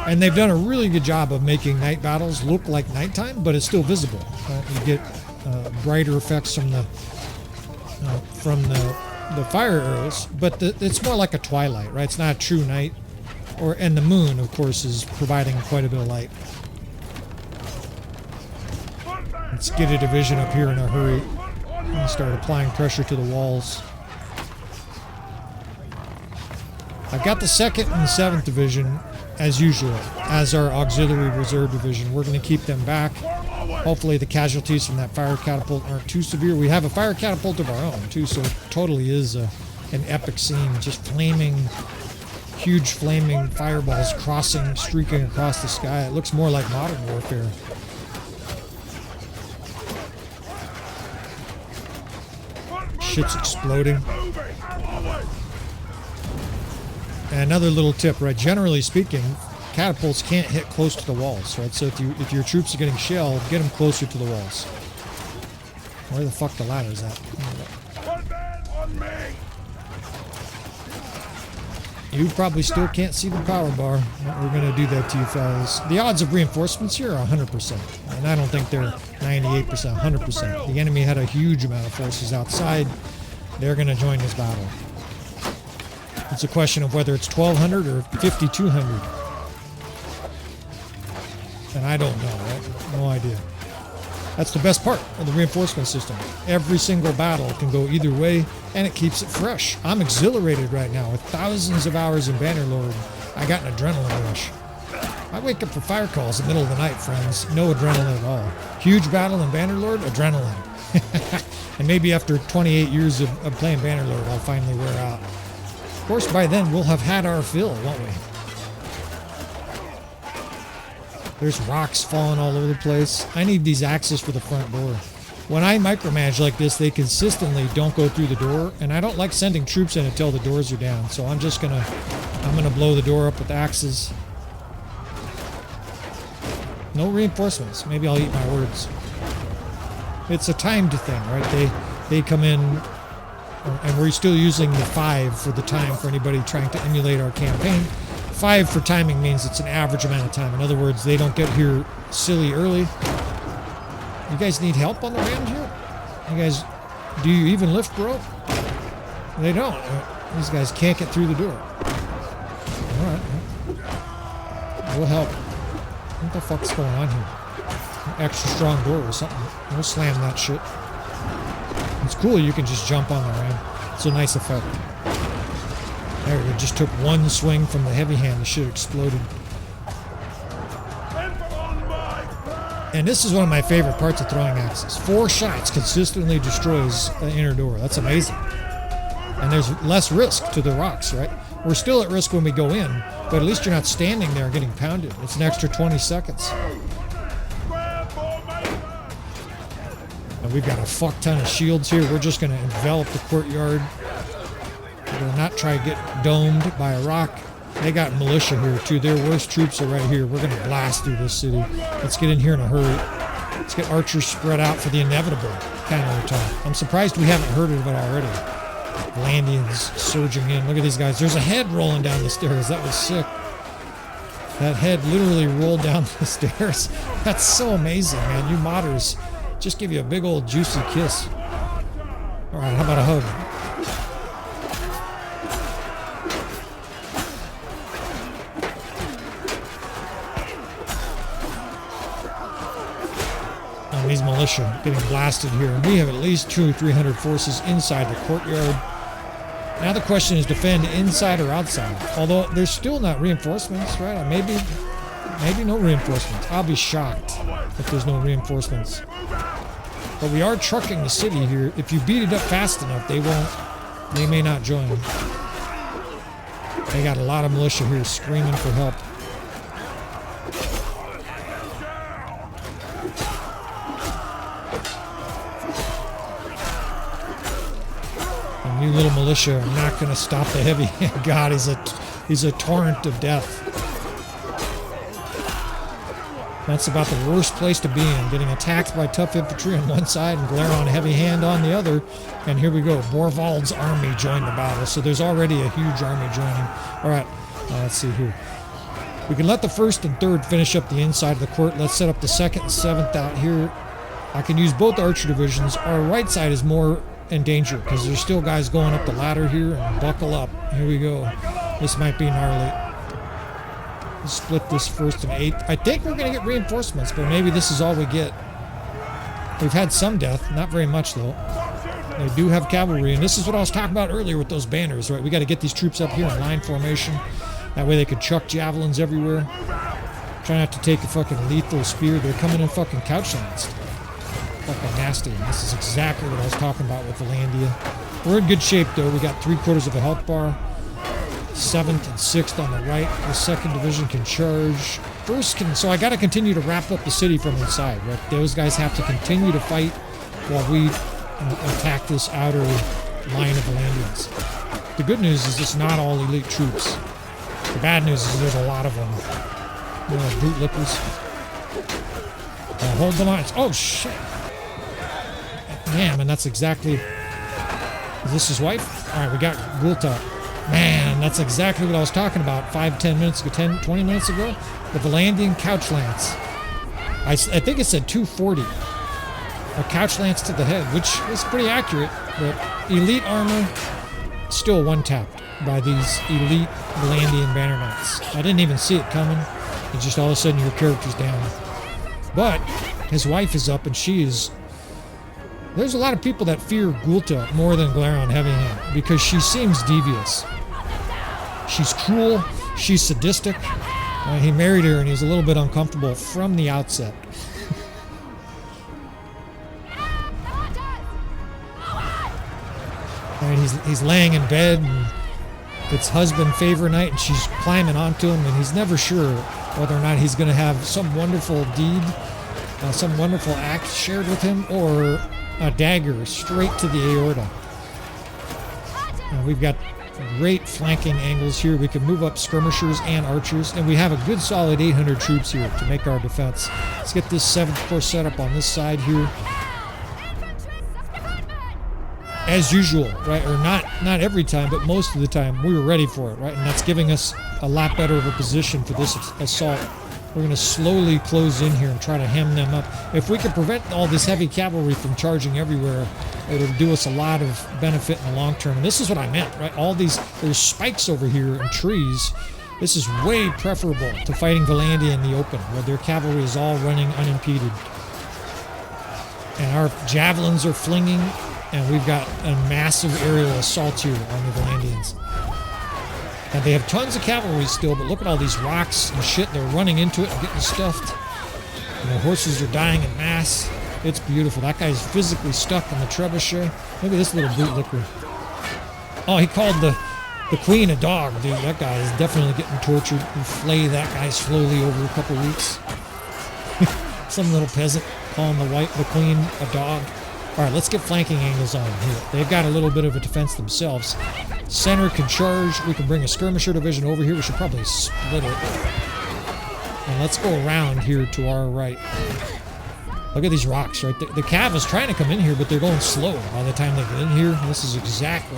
And they've done a really good job of making night battles look like nighttime, but it's still visible. Right? You get brighter effects from the fire arrows, but it's more like a twilight, right? It's not a true night. And the moon, of course, is providing quite a bit of light. Let's get a division up here in a hurry and start applying pressure to the walls. I've got the 2nd and 7th Division, as usual, as our auxiliary reserve division. We're going to keep them back. Hopefully the casualties from that fire catapult aren't too severe. We have a fire catapult of our own, too, so it totally is an epic scene. Just flaming... huge flaming fireballs streaking across the sky. It looks more like modern warfare. Shit's exploding. And another little tip, right? Generally speaking, catapults can't hit close to the walls, right? So if your troops are getting shelled, get them closer to the walls. Where the fuck the ladder's at? You probably still can't see the power bar. We're going to do that to you fellas. The odds of reinforcements here are 100%. And I don't think they're 98%, 100%. The enemy had a huge amount of forces outside. They're going to join this battle. It's a question of whether it's 1,200 or 5,200. And I don't know, right? No idea. That's the best part of the reinforcement system. Every single battle can go either way, and it keeps it fresh. I'm exhilarated right now with thousands of hours in Bannerlord. I got an adrenaline rush. I wake up for fire calls in the middle of the night, friends. No adrenaline at all. Huge battle in Bannerlord, adrenaline. And maybe after 28 years of playing Bannerlord, I'll finally wear out. Of course, by then, we'll have had our fill, won't we? There's rocks falling all over the place. I need these axes for the front door. When I micromanage like this, they consistently don't go through the door, and I don't like sending troops in until the doors are down. So I'm gonna blow the door up with axes. No reinforcements. Maybe I'll eat my words. It's a timed thing, right? They come in, and we're still using the 5 for the time for anybody trying to emulate our campaign. 5 for timing means it's an average amount of time. In other words, they don't get here silly early. You guys need help on the ground here? You guys, do you even lift, bro? They don't. These guys can't get through the door. All right. We'll help. What the fuck's going on here? An extra strong door or something. We'll slam that shit. It's cool you can just jump on the ram. It's a nice effect. There, it just took one swing from the heavy hand. The shit exploded. And this is one of my favorite parts of throwing axes. 4 shots consistently destroys the inner door. That's amazing. And there's less risk to the rocks, right? We're still at risk when we go in, but at least you're not standing there getting pounded. It's an extra 20 seconds. And we've got a fuck ton of shields here. We're just going to envelop the courtyard. We're going to not try to get domed by a rock. They got militia here too. Their worst troops are right here. We're going to blast through this city. Let's get in here in a hurry. Let's get archers spread out for the inevitable counterattack. I'm surprised we haven't heard of it already. Vlandians surging in. Look at these guys. There's a head rolling down the stairs. That was sick. That head literally rolled down the stairs. That's so amazing, man. You modders just give you a big old juicy kiss. All right, how about a hug? And these militia getting blasted here. And we have at least 200 or 300 forces inside the courtyard. Now the question is defend inside or outside. Although there's still not reinforcements, right? Maybe no reinforcements. I'll be shocked if there's no reinforcements. But we are trucking the city here. If you beat it up fast enough, they may not join. They got a lot of militia here screaming for help. And you little militia are not going to stop the heavy. God, he's a torrent of death. That's about the worst place to be in, getting attacked by tough infantry on one side and Glaron Heavyhand on the other. And here we go, Borvald's army joined the battle. So there's already a huge army joining. All right, let's see here. We can let the 1st and 3rd finish up the inside of the court. Let's set up the 2nd and 7th out here. I can use both archer divisions. Our right side is more in danger because there's still guys going up the ladder here, and buckle up. Here we go. This might be gnarly. Split this 1st and 8th. I think we're going to get reinforcements, but maybe this is all we get. We've had some death, not very much though. They do have cavalry, and this is what I was talking about earlier with those banners, right? We got to get these troops up here in line formation. That way they could chuck javelins everywhere. Try not to take a fucking lethal spear. They're coming in fucking couch lanced. Fucking nasty. And this is exactly what I was talking about with Vlandia. We're in good shape though. We got 3/4 of a health bar. 7th and 6th on the right. The 2nd division can charge. So I got to continue to wrap up the city from inside, right? Those guys have to continue to fight while we attack this outer line of Vlandians. The good news is it's not all elite troops. The bad news is there's a lot of them. You know, bootlickers. Hold the lines. Oh, shit. Damn, and that's exactly... Is this his wife? All right, we got Gulta. Man, that's exactly what I was talking about 5-10 minutes ago, 20 minutes ago. The Vlandian couch lance. I think it said 240. A couch lance to the head, which is pretty accurate, but elite armor still one-tapped by these elite Vlandian banner knights. I didn't even see it coming. It's just all of a sudden your character's down. But his wife is up, and she is... There's a lot of people that fear Gulta more than Glaron Heavyhand because she seems devious. She's cruel. She's sadistic. He married her, and he was a little bit uncomfortable from the outset. He's laying in bed, and it's husband favor night, and she's climbing onto him, and he's never sure whether or not he's going to have some wonderful deed, some wonderful act shared with him, or a dagger straight to the aorta. We've got great flanking angles here. We can move up skirmishers and archers, and we have a good solid 800 troops here to make our defense. Let's get this 7th Corps set up on this side here. As usual, right? Or not every time, but most of the time we were ready for it, right? And that's giving us a lot better of a position for this assault. We're going to slowly close in here and try to hem them up. If we can prevent all this heavy cavalry from charging everywhere, it'll do us a lot of benefit in the long term. And this is what I meant, right? There's spikes over here and trees. This is way preferable to fighting Vlandia in the open, where their cavalry is all running unimpeded. And our javelins are flinging, and we've got a massive aerial assault here on the Vlandians. And they have tons of cavalry still, but look at all these rocks and shit. They're running into it and getting stuffed. And the horses are dying in mass. It's beautiful. That guy's physically stuck in the trebuchet. Look at this little bootlicker. Oh, he called the queen a dog, dude. That guy is definitely getting tortured. We flay that guy slowly over a couple weeks. Some little peasant calling the queen a dog. All right, let's get flanking angles on here. They've got a little bit of a defense themselves. Center can charge. We can bring a skirmisher division over here. We should probably split it. And let's go around here to our right. Look at these rocks, right? The cav is trying to come in here, but they're going slow by the time they get in here. This is exactly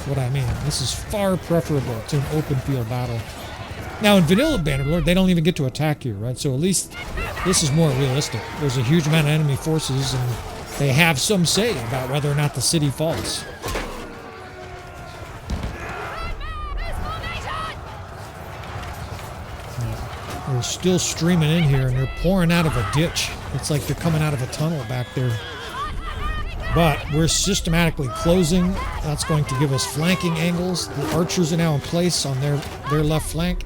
what I mean. This is far preferable to an open field battle. Now in vanilla Bannerlord, they don't even get to attack here, right? So at least this is more realistic. There's a huge amount of enemy forces, and they have some say about whether or not the city falls. They're still streaming in here, and they're pouring out of a ditch. It's like they're coming out of a tunnel back there. But we're systematically closing. That's going to give us flanking angles. The archers are now in place on their left flank.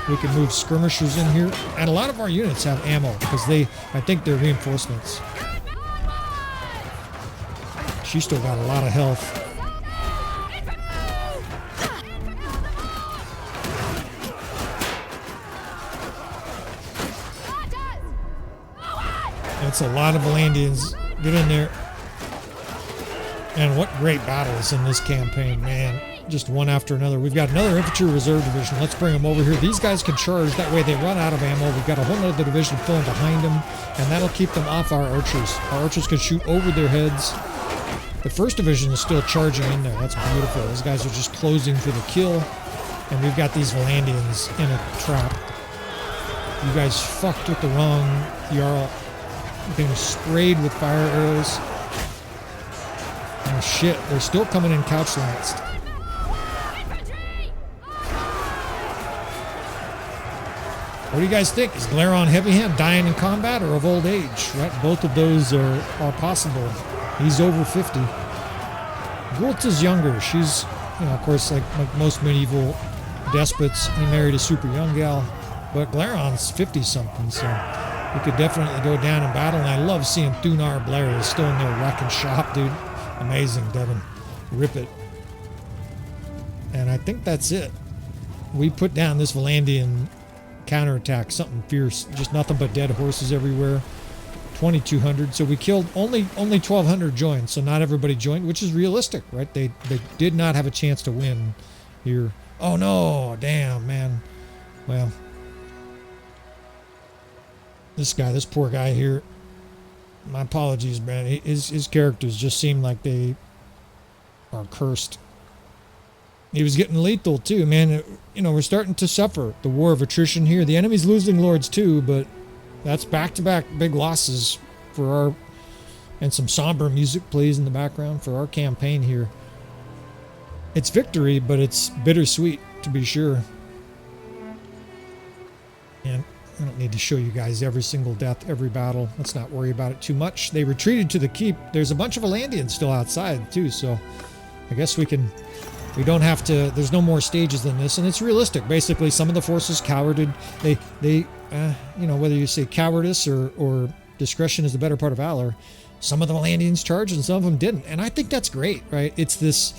We can move skirmishers in here. And a lot of our units have ammo because I think they're reinforcements. She's still got a lot of health. That's a lot of Vlandians. Get in there. And what great battles in this campaign, man. Just one after another. We've got another infantry reserve division. Let's bring them over here. These guys can charge. That way they run out of ammo. We've got a whole other division filling behind them. And that'll keep them off our archers. Our archers can shoot over their heads. The first division is still charging in there. That's beautiful. Those guys are just closing for the kill. And we've got these Vlandians in a trap. You guys fucked with the wrong Jarl. Getting sprayed with fire arrows. Oh shit, they're still coming in couch lanced. What do you guys think? Is Glaron Heavyhand dying in combat or of old age? Right, both of those are possible. He's over 50. Gult is younger. She's, of course, like most medieval despots, he married a super young gal. But Glaron's 50-something, so he could definitely go down in battle. And I love seeing Thunar Blair is still in there wrecking shop, dude. Amazing, Devin. Rip it. And I think that's it. We put down this Vlandian counterattack, something fierce. Just nothing but dead horses everywhere. 2,200. So we killed only 1,200 joined. So not everybody joined, which is realistic, right? They did not have a chance to win here. Oh no, damn, man. Well, this poor guy here. My apologies, man. His characters just seem like they are cursed. He was getting lethal too, man. We're starting to suffer the war of attrition here. The enemy's losing lords too, but that's back-to-back big losses for our, and some somber music plays in the background for our campaign here. It's victory, but it's bittersweet to be sure. And I don't need to show you guys every single death, every battle. Let's not worry about it too much. They retreated to the keep. There's a bunch of Vlandians still outside too, so I guess we don't have to, there's no more stages than this, and it's realistic. Basically, some of the forces cowarded. They whether you say cowardice or discretion is the better part of valor, some of the Vlandians charged and some of them didn't. And I think that's great, right? It's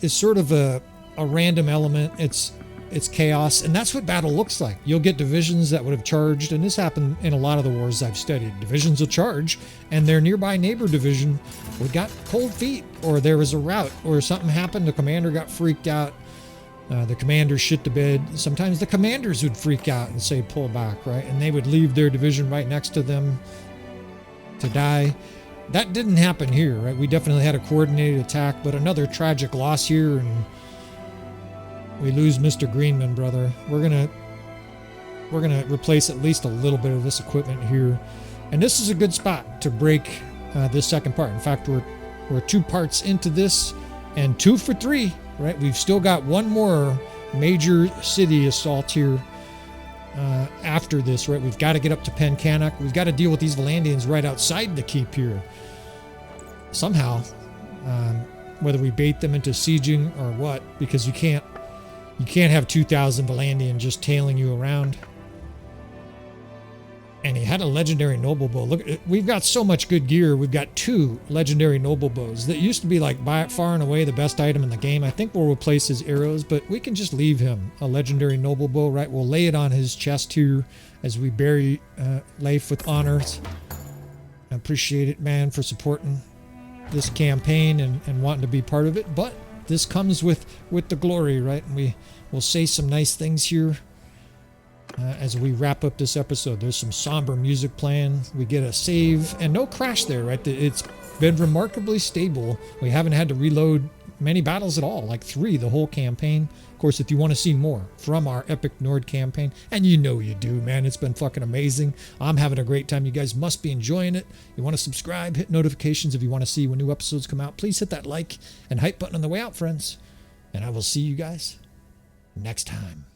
sort of a random element. It's chaos, and that's what battle looks like. You'll get divisions that would have charged, and this happened in a lot of the wars I've studied. Divisions will charge, and their nearby neighbor division would got cold feet, or there was a rout, or something happened, the commander got freaked out, the commander shit the bed. Sometimes the commanders would freak out and say pull back, right? And they would leave their division right next to them to die. That didn't happen here, right? We definitely had a coordinated attack, but another tragic loss here, and we lose Mr. Greenman, brother. We're gonna replace at least a little bit of this equipment here, and this is a good spot to break this second part. In fact, we're 2 parts into this, and 2 for 3. Right? We've still got one more major city assault here after this. Right? We've got to get up to Pencannock. We've got to deal with these Vlandians right outside the keep here somehow. Whether we bait them into sieging or what, because you can't have 2,000 Vlandian just tailing you around. And he had a legendary noble bow. Look, we've got so much good gear. We've got 2 legendary noble bows that used to be like by far and away the best item in the game. I think we'll replace his arrows, but we can just leave him a legendary noble bow, right? We'll lay it on his chest here as we bury life with honors. I appreciate it, man, for supporting this campaign and wanting to be part of it. But this comes with the glory, right? And we'll say some nice things here as we wrap up this episode. There's some somber music playing. We get a save and no crash there, right? It's been remarkably stable. We haven't had to reload many battles at all, like 3 the whole campaign. Of course, if you want to see more from our Epic Nord campaign, and you know you do, man, it's been fucking amazing. I'm having a great time. You guys must be enjoying it. You want to subscribe, hit notifications if you want to see when new episodes come out. Please hit that like and hype button on the way out, friends. And I will see you guys next time.